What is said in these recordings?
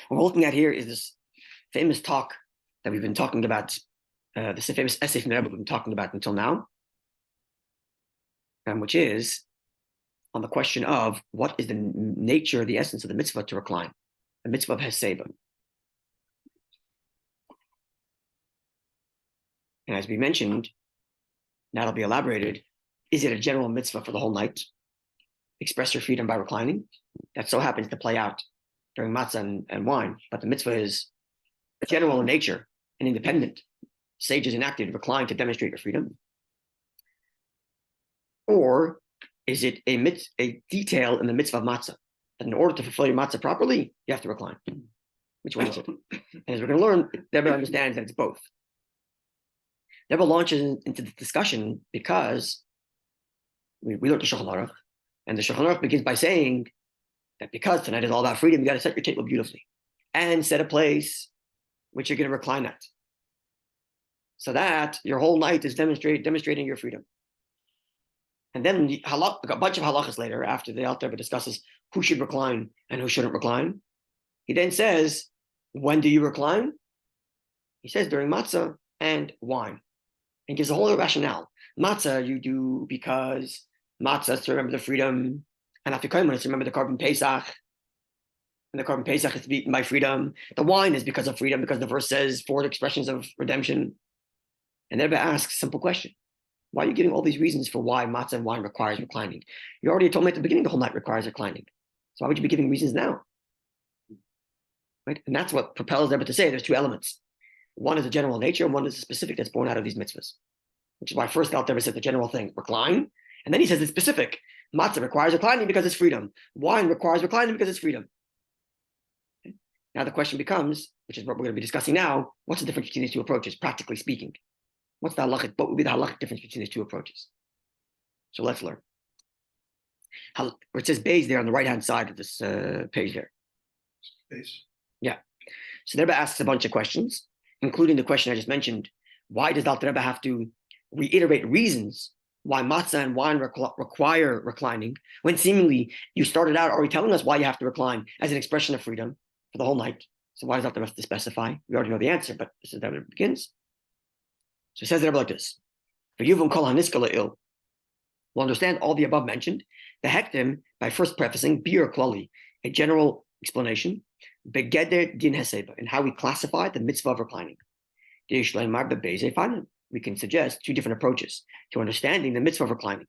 What we're looking at here is this famous talk that we've been talking about, this famous essay from the Rebbe we've been talking about until now, which is on the question of what is the nature, the essence of the mitzvah to recline, the mitzvah of Seder. And as we mentioned, now it'll be elaborated, is it a general mitzvah for the whole night? Express your freedom by reclining. That so happens to play out during matzah and wine, but the mitzvah is general in nature and independent. Sages enacted recline to demonstrate your freedom. Or is it a detail in the mitzvah of matzah? That in order to fulfill your matzah properly, you have to recline. Which one is it? And as we're going to learn, the Rebbe understands that it's both. The Rebbe launches into the discussion because we learned the Shulchan Aruch, and the Shulchan Aruch begins by saying that because tonight is all about freedom, you got to set your table beautifully and set a place which you're going to recline at, so that your whole night is demonstrating your freedom. And then a bunch of halachas later, after the Alter Rebbe discusses who should recline and who shouldn't recline, he then says, when do you recline? He says during matzah and wine, and gives a whole rationale. Matzah you do because matzah is to remember the freedom, and afikomen is to remember the carbon Pesach, and the carbon Pesach is to be eaten by freedom. The wine is because of freedom, because the verse says 4 expressions of redemption. And then Rebbe asks a simple question. Why are you giving all these reasons for why matzah and wine requires reclining? You already told me at the beginning the whole night requires reclining. So why would you be giving reasons now? Right? And that's what propels Rebbe to say there's 2 elements. One is the general nature, and one is the specific that's born out of these mitzvahs. Which is why first the Alter Rebbe said the general thing, recline, and then he says it's specific. Matzah requires reclining because it's freedom. Wine requires reclining because it's freedom. Okay? Now the question becomes, which is what we're going to be discussing now, what's the difference between these 2 approaches, practically speaking? What would be the halachic difference between these 2 approaches? So let's learn. Where it says Beis there on the right-hand side of this page there. Beis. Yeah. So the Rebbe asks a bunch of questions, including the question I just mentioned. Why does the Alter Rebbe have to reiterate reasons why matzah and wine require reclining, when seemingly you started out already telling us why you have to recline as an expression of freedom for the whole night? So why does the Alter Rebbe have to specify? We already know the answer, but this is how it begins. So it says the Rebbe like this: for Yuvum Kol Haniskala Il, we'll understand all the above mentioned, the hektim, by first prefacing Bir Klali, a general explanation, Begeder Din Heseba, and how we classify the mitzvah of reclining. We can suggest 2 different approaches to understanding the mitzvah of reclining.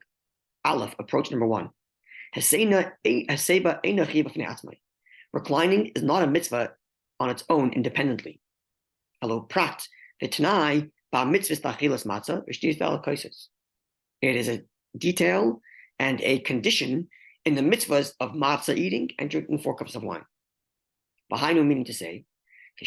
Aleph, approach number 1. Reclining is not a mitzvah on its own independently. Hello, prat, v'tnai. It is a detail and a condition in the mitzvahs of matzah eating and drinking 4 cups of wine. Behind meaning to say, in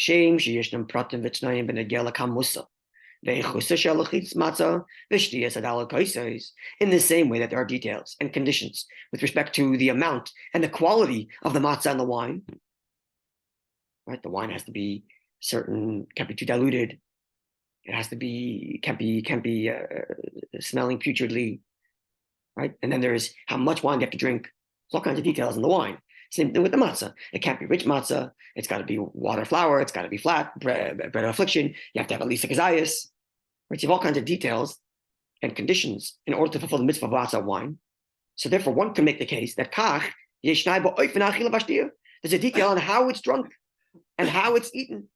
the same way that there are details and conditions with respect to the amount and the quality of the matzah and the wine. Right? The wine has to be certain, can't be too diluted. It has to be, can't be smelling putridly, right? And then there's how much wine you have to drink. There's all kinds of details in the wine. Same thing with the matzah. It can't be rich matzah. It's got to be water flour. It's got to be flat, bread of affliction. You have to have at least a kazayas. Right? So you have all kinds of details and conditions in order to fulfill the mitzvah of matzah wine. So therefore, one can make the case that there's a detail on how it's drunk and how it's eaten.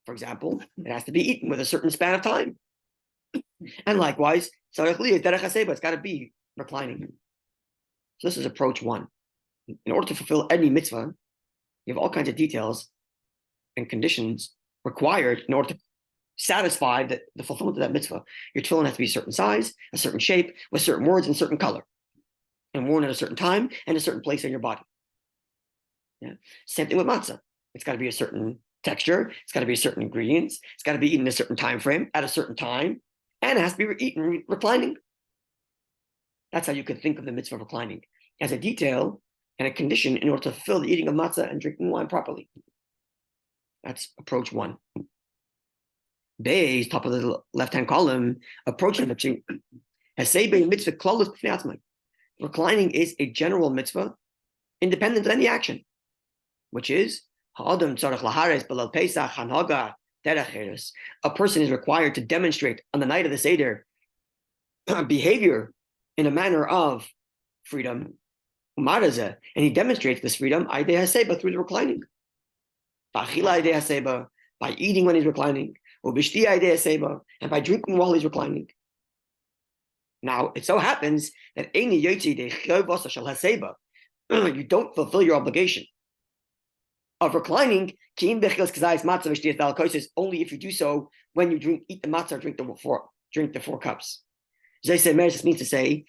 For example, it has to be eaten with a certain span of time. And likewise, it's got to be reclining. So this is approach 1. In order to fulfill any mitzvah, you have all kinds of details and conditions required in order to satisfy the fulfillment of that mitzvah. Your tefillin has to be a certain size, a certain shape, with certain words and certain color, and worn at a certain time and a certain place in your body. Yeah. Same thing with matzah. It's got to be a certain texture, it's got to be certain ingredients, it's got to be eaten in a certain time frame at a certain time, and it has to be eaten reclining. That's how you could think of the mitzvah of reclining, as a detail and a condition in order to fulfill the eating of matzah and drinking wine properly. That's approach 1. Beis, top of the left-hand column, approach number 2. Reclining is a general mitzvah, independent of any action, which is A person is required to demonstrate on the night of the Seder behavior in a manner of freedom. And he demonstrates this freedom through the reclining. By eating when he's reclining, and by drinking while he's reclining. Now, it so happens that you don't fulfill your obligation of reclining only if you do so when you eat the matzah, drink the 4 cups. This means to say,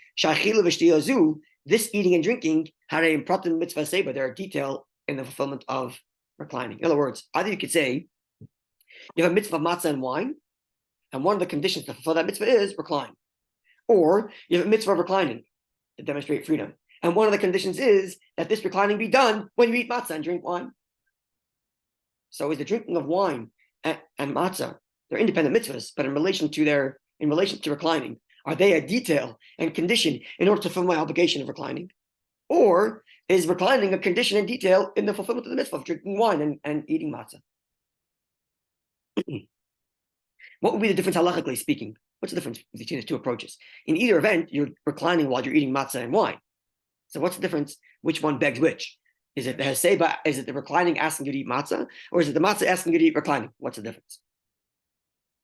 this eating and drinking, they're a detail in the fulfillment of reclining. In other words, either you could say, you have a mitzvah of matzah and wine, and one of the conditions to fulfill that mitzvah is recline. Or you have a mitzvah of reclining to demonstrate freedom. And one of the conditions is that this reclining be done when you eat matzah and drink wine. So is the drinking of wine and matzah, they're independent mitzvahs, but in relation to reclining, are they a detail and condition in order to fulfill my obligation of reclining? Or is reclining a condition and detail in the fulfillment of the mitzvah of drinking wine and eating matzah? What would be the difference halachically speaking? What's the difference between the 2 approaches? In either event, you're reclining while you're eating matzah and wine. So what's the difference? Which one begs which? Is it the heseba? Is it the reclining asking you to eat matzah? Or is it the matzah asking you to eat reclining? What's the difference?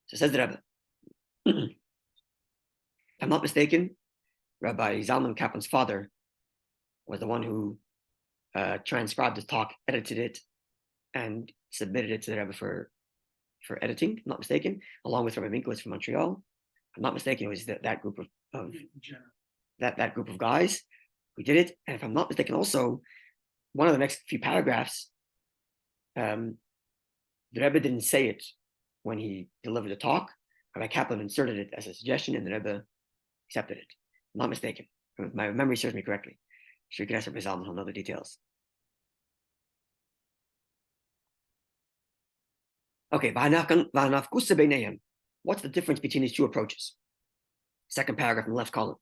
So says the Rebbe. If I'm not mistaken, Rabbi Zalman Kaplan's father was the one who transcribed the talk, edited it, and submitted it to the Rebbe for editing. I'm not mistaken, along with Rabbi Minkiewicz from Montreal. I'm not mistaken, it was that group of that group of guys who did it. And if I'm not mistaken, also one of the next few paragraphs, the Rebbe didn't say it when he delivered the talk. Rabbi Kaplan inserted it as a suggestion, and the Rebbe accepted it. I'm not mistaken. If my memory serves me correctly. Sure, you can ask Rabbi Zalman, he'll know the details. Okay, what's the difference between these 2 approaches? Second paragraph in the left column.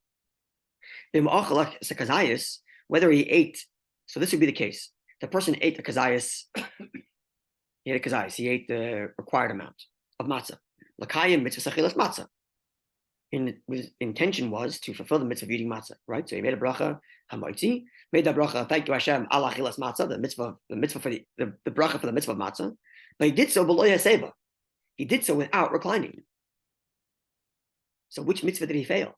Whether he ate, so this would be the case. The person ate the kazayas, he ate the required amount of matzah. L'kayim mitzvah sachilas matzah. His intention was to fulfill the mitzvah of eating matzah, right? So he made a bracha, hamoitzi, made that bracha, thank you Hashem, ala achilas matzah, the mitzvah for the bracha for the mitzvah of matzah. But he did so below yaseba. He did so without reclining. So which mitzvah did he fail?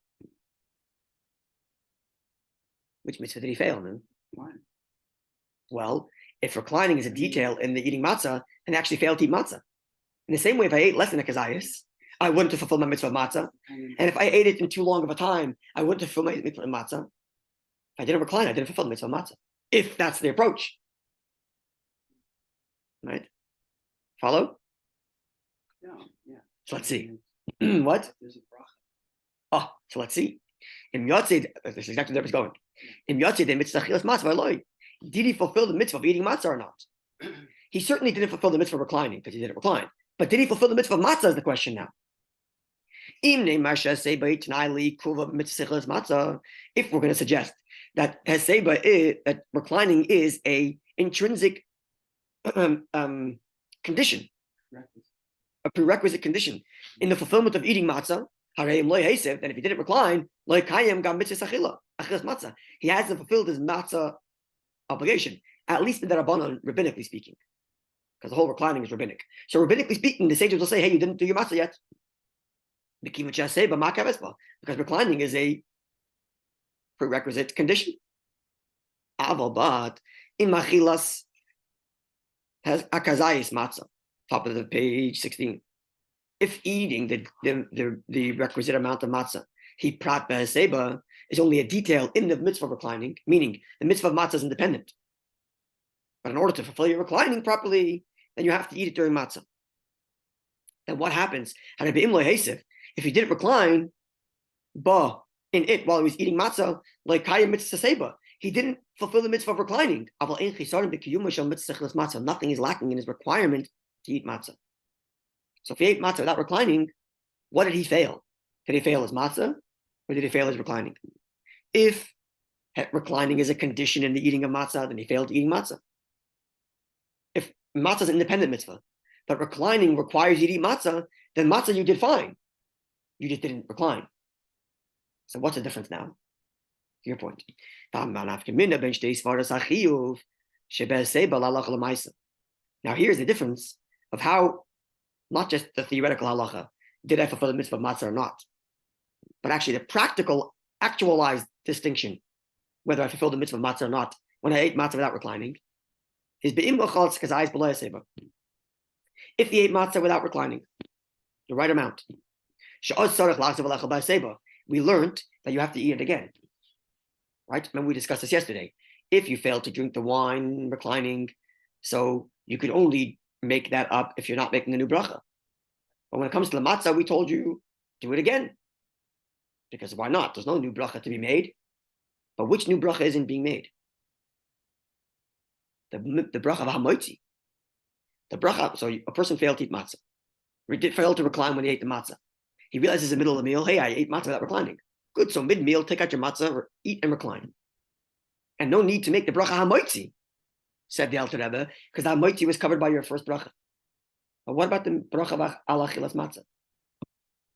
Which mitzvah did he fail, man? Well, if reclining is a detail in the eating matzah, then I actually failed to eat matzah. In the same way, if I ate less than a kazayas, I wouldn't have fulfilled my mitzvah of matzah. And if I ate it in too long of a time, I wouldn't have fulfilled my mitzvah of matzah. If I didn't recline, I didn't fulfill the mitzvah of matzah. If that's the approach. Right? Follow? Yeah. So let's see. What? There's a bracha. Oh, so let's see. In Yotzid, this is exactly where it's going. In Yotzid, the mitzvah chilas matzah, did he fulfill the mitzvah of eating matzah or not? He certainly didn't fulfill the mitzvah of reclining because he didn't recline. But did he fulfill the mitzvah of matzah is the question now. If we're going to suggest that that reclining is a intrinsic condition, a prerequisite condition in the fulfillment of eating matzah, then if he didn't recline, he hasn't fulfilled his matzah obligation, at least in the Rabbanon, rabbinically speaking, because the whole reclining is rabbinic. So rabbinically speaking, the sages will say, hey, you didn't do your matzah yet. Because reclining is a prerequisite condition. But in machilas has akazayis matzah, top of the page 16. If eating the requisite amount of matzah, he prat be'aseba, is only a detail in the mitzvah of reclining, meaning the mitzvah of matzah is independent. But in order to fulfill your reclining properly, then you have to eat it during matzah. Then what happens? If he didn't recline, in it while he was eating matzah, like kaya mitzvah seba, he didn't fulfill the mitzvah of reclining. Nothing is lacking in his requirement to eat matzah. So if he ate matzah without reclining, what did he fail? Did he fail his matzah, or did he fail his reclining? If reclining is a condition in the eating of matzah, then he failed eating matzah. If matzah is an independent mitzvah, but reclining requires you to eat matzah, then matzah you did fine. You just didn't recline. So what's the difference now? To your point. Now here's the difference of how, not just the theoretical halacha, did I fulfill the mitzvah of matzah or not, but actually the practical, actualized distinction, whether I fulfilled the mitzvah of matzah or not, when I ate matzah without reclining, is be'im l'chol kazayis b'lo yaseba. If he ate matzah without reclining, the right amount, we learned that you have to eat it again. Right? Remember we discussed this yesterday. If you fail to drink the wine reclining, so you could only make that up if you're not making a new bracha. But when it comes to the matzah, we told you do it again. Because why not? There's no new bracha to be made. But which new bracha isn't being made? The bracha of hamoitzi. The bracha, so a person failed to eat matzah. He failed to recline when he ate the matzah. He realizes in the middle of the meal, hey, I ate matzah without reclining. Good, so mid-meal, take out your matzah, eat and recline. And no need to make the bracha hamoitzi, said the Alter Rebbe, because the hamoitzi was covered by your first bracha. But what about the bracha ala chilas matzah?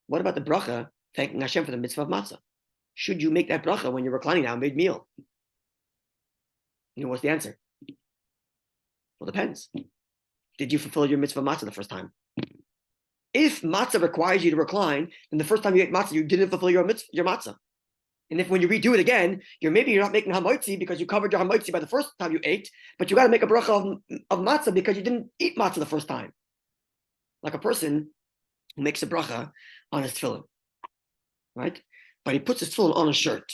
What about the bracha thanking Hashem for the mitzvah of matzah? Should you make that bracha when you're reclining now mid-meal? You know, what's the answer? Well, it depends. Did you fulfill your mitzvah of matzah the first time? If matzah requires you to recline, then the first time you ate matzah, you didn't fulfill your matzah. And if when you redo it again, you're not making hamoitzi because you covered your hamoitzi by the first time you ate, but you got to make a bracha of matzah because you didn't eat matzah the first time. Like a person who makes a bracha on his tefillin, right? But he puts his tefillin on a shirt.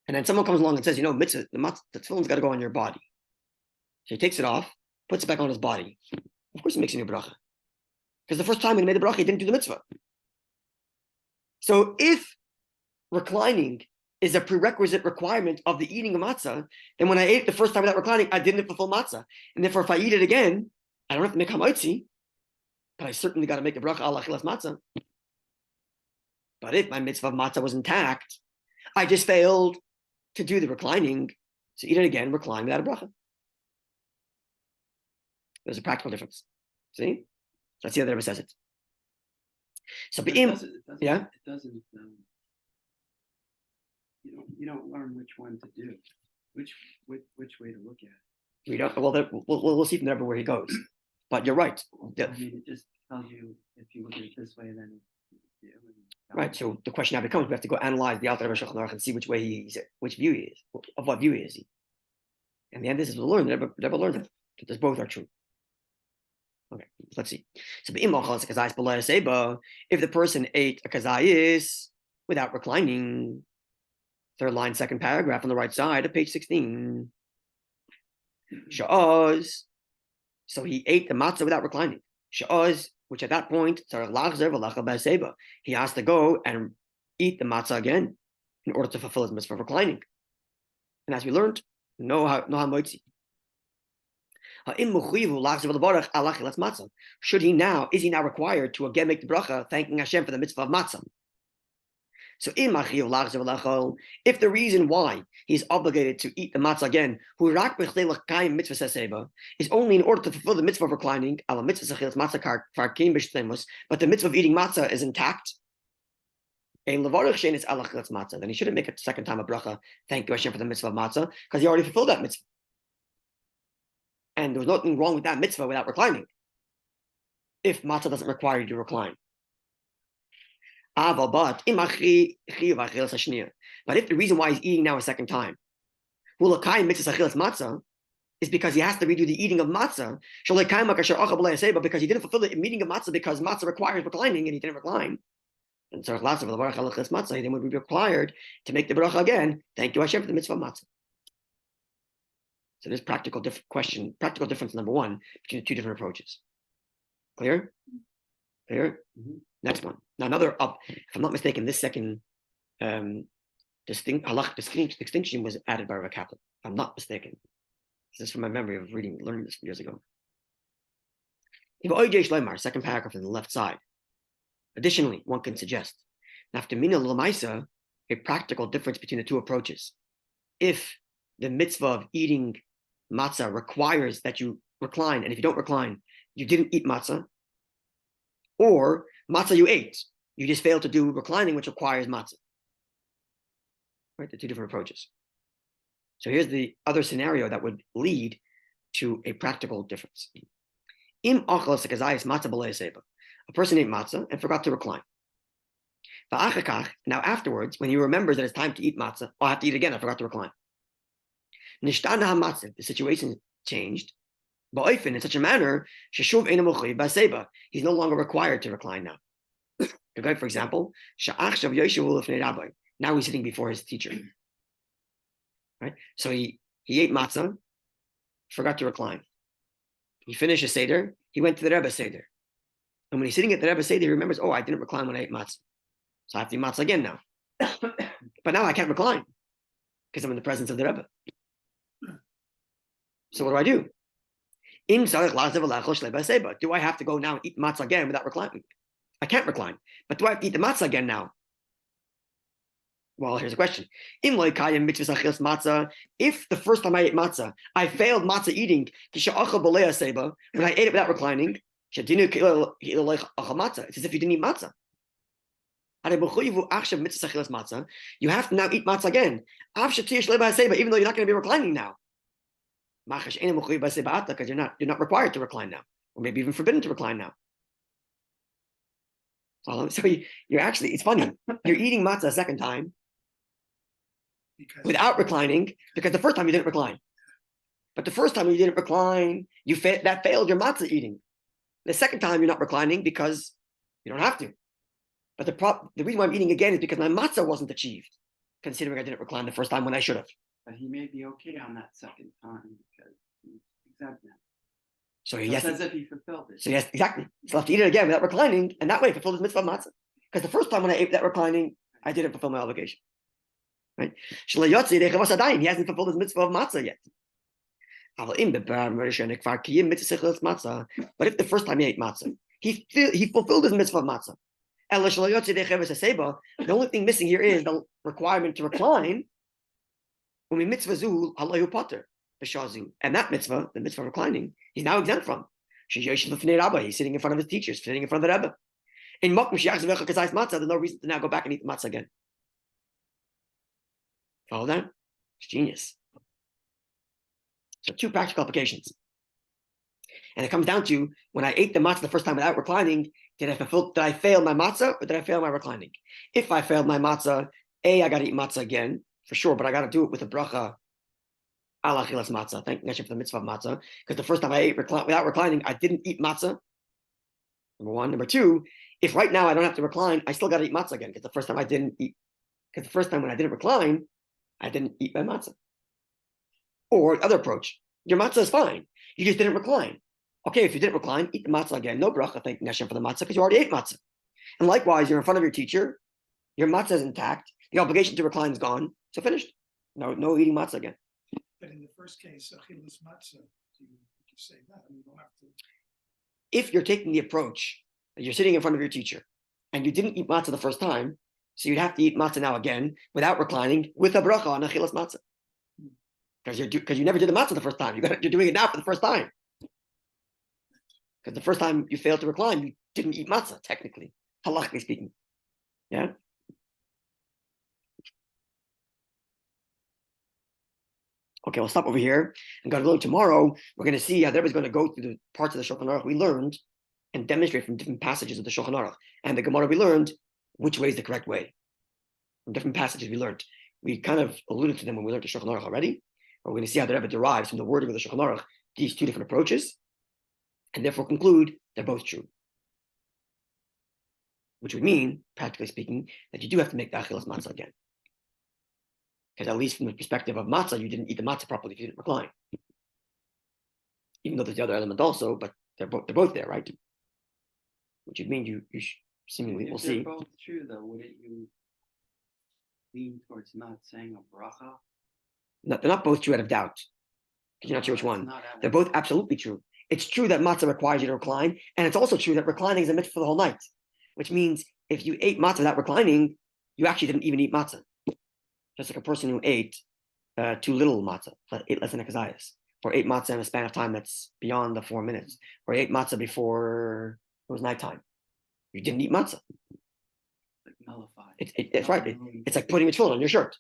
And then someone comes along and says, you know, mitzvah, the tefillin's got to go on your body. So he takes it off, puts it back on his body. Of course he makes a new bracha. Because the first time when he made the bracha, he didn't do the mitzvah. So if reclining is a prerequisite requirement of the eating of matzah, then when I ate the first time without reclining, I didn't fulfill matzah. And therefore, if I eat it again, I don't have to make hamaitzi, but I certainly got to make the bracha ala chilas matzah. But if my mitzvah of matzah was intact, I just failed to do the reclining, so eat it again, recline without a bracha. There's a practical difference. See? That's the other Rebbe says it. So It doesn't, you don't learn which one to do, which way to look at it. We don't. Well, we'll see from the Rebbe where he goes. But you're right. I mean, it just tells you if you look at it this way, then right. So the question now becomes: we have to go analyze the Alter Rebbe Shulchan Aruch and see which way which view he is, of what view he is he. And the end is we'll learn. The Rebbe learned that because both are true. Okay, let's see. So if the person ate a kazayis without reclining, third line, second paragraph on the right side of page 16. Sha'oz. So he ate the matzah without reclining. Sha'oz, which at that point, he has to go and eat the matzah again in order to fulfill his mitzvah of reclining. And as we learned, no hamoitzi. Should he now, is he now required to again make the bracha thanking Hashem for the mitzvah of matzah? So if the reason why he's obligated to eat the matzah again, is only in order to fulfill the mitzvah of reclining, but the mitzvah of eating matzah is intact, then he shouldn't make a second time a bracha thank you Hashem for the mitzvah of matzah, because he already fulfilled that mitzvah. And there was nothing wrong with that mitzvah without reclining, if matzah doesn't require you to recline. But if the reason why he's eating now a second time, matzah, is because he has to redo the eating of matzah, because he didn't fulfill the eating of matzah because matzah requires reclining and he didn't recline. And so he then would be required to make the bracha again. Thank you Hashem for the mitzvah of matzah. So there's practical difference number one between the two different approaches. Clear? Mm-hmm. Next one. Now another if I'm not mistaken, this second distinction was added by Rabbi Kaplan. If I'm not mistaken. This is from my memory of learning this years ago. Second paragraph on the left side. Additionally, one can suggest a practical difference between the two approaches. If the mitzvah of eating matzah requires that you recline, and if you don't recline, you didn't eat matzah, or matzah you ate, you just failed to do reclining, which requires matzah. Right, the two different approaches. So here's the other scenario that would lead to a practical difference. A person ate matzah and forgot to recline. Now afterwards, when he remembers that it's time to eat matzah, I have to eat again, I forgot to recline. The situation changed, in such a manner, he's no longer required to recline now. Okay, for example, now he's sitting before his teacher. Right? So he ate matzah, forgot to recline. He finished his Seder, he went to the Rebbe's Seder. And when he's sitting at the Rebbe's Seder, he remembers, oh, I didn't recline when I ate matzah. So I have to eat matzah again now. But now I can't recline because I'm in the presence of the Rebbe. So what do? Do I have to go now and eat matzah again without reclining? I can't recline. But do I have to eat the matzah again now? Well, here's a question. If the first time I ate matzah, I failed matzah eating, when I ate it without reclining, it's as if you didn't eat matzah. You have to now eat matzah again, even though you're not going to be reclining now. Because you're not required to recline now, or maybe even forbidden to recline now. So you're actually, it's funny, you're eating matzah a second time without reclining, because the first time you didn't recline. But the first time you didn't recline, that failed your matzah eating. The second time you're not reclining because you don't have to. But the reason why I'm eating again is because my matzah wasn't achieved, considering I didn't recline the first time when I should have. But he may be okay on that second time because he's exempt now. So it's as if he fulfilled it. So yes, exactly. So I have to eat it again without reclining, and that way fulfill his mitzvah of matzah. Because the first time when I ate without reclining, I didn't fulfill my obligation. Right? He hasn't fulfilled his mitzvah of matzah yet. But if the first time he ate matzah, he fulfilled his mitzvah of matzah. The only thing missing here is the requirement to recline. And that mitzvah, the mitzvah of reclining, he's now exempt from. He's sitting in front of his teachers, sitting in front of the Rebbe. In there's no reason to now go back and eat the matzah again. Follow that? It's genius. So two practical applications. And it comes down to, when I ate the matzah the first time without reclining, did I fail my matzah or did I fail my reclining? If I failed my matzah, I got to eat matzah again, for sure, but I got to do it with a bracha ala chilas matzah. Thank Hashem for the mitzvah of matzah, because the first time I ate without reclining, I didn't eat matzah. Number one. Number two, if right now I don't have to recline, I still got to eat matzah again, because the first time I didn't eat, because the first time when I didn't recline, I didn't eat my matzah. Or the other approach, your matzah is fine, you just didn't recline. Okay, if you didn't recline, eat the matzah again. No bracha, thank Hashem for the matzah, because you already ate matzah. And likewise, you're in front of your teacher, your matzah is intact, the obligation to recline is gone, so finished. No eating matzah again. But in the first case, achilas matzah, you say that, you don't have to. If you're taking the approach that you're sitting in front of your teacher and you didn't eat matzah the first time, so you'd have to eat matzah now again without reclining with a bracha on achilas matzah. Because you never did the matzah the first time. You're doing it now for the first time. Because the first time you failed to recline, you didn't eat matzah, technically, halachically speaking. Yeah? Okay, we'll stop over here. And God willing, tomorrow, we're going to see how everybody's going to go through the parts of the Shulchan Aruch we learned and demonstrate from different passages of the Shulchan Aruch. And the Gemara we learned which way is the correct way. From different passages we learned. We kind of alluded to them when we learned the Shulchan Aruch already. But we're going to see how the Rebbe derives from the wording of the Shulchan Aruch these two different approaches, and therefore conclude they're both true. Which would mean, practically speaking, that you do have to make the achilas matzah again. Because at least from the perspective of matzah, you didn't eat the matzah properly if you didn't recline. Even though there's the other element also, but they're both there, right? Which would mean you seemingly will see. If they're both true, though, wouldn't you lean towards not saying a bracha? No, they're not both true out of doubt. Because you're not sure which one. They're both absolutely true. It's true that matzah requires you to recline, and it's also true that reclining is a mitzvah for the whole night. Which means if you ate matzah without reclining, you actually didn't even eat matzah. Just like a person who ate too little matzah, ate less than a kazayas. or ate matzah in a span of time that's beyond the 4 minutes, or ate matzah before it was nighttime. You didn't eat matzah. Like nullified. It's right. It's like putting a tefillin on your shirt.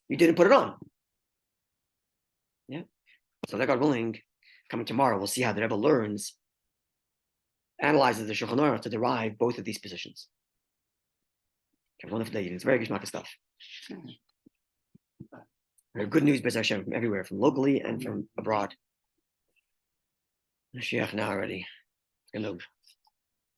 You didn't put it on. Yeah. So, God willing, coming tomorrow, we'll see how the Rebbe analyzes the Shulchan Aruch to derive both of these positions. Have a wonderful day. It's very good stuff. Very good news, B'ez Hashem, from everywhere, from locally and from abroad. Mashiach now already. Hello.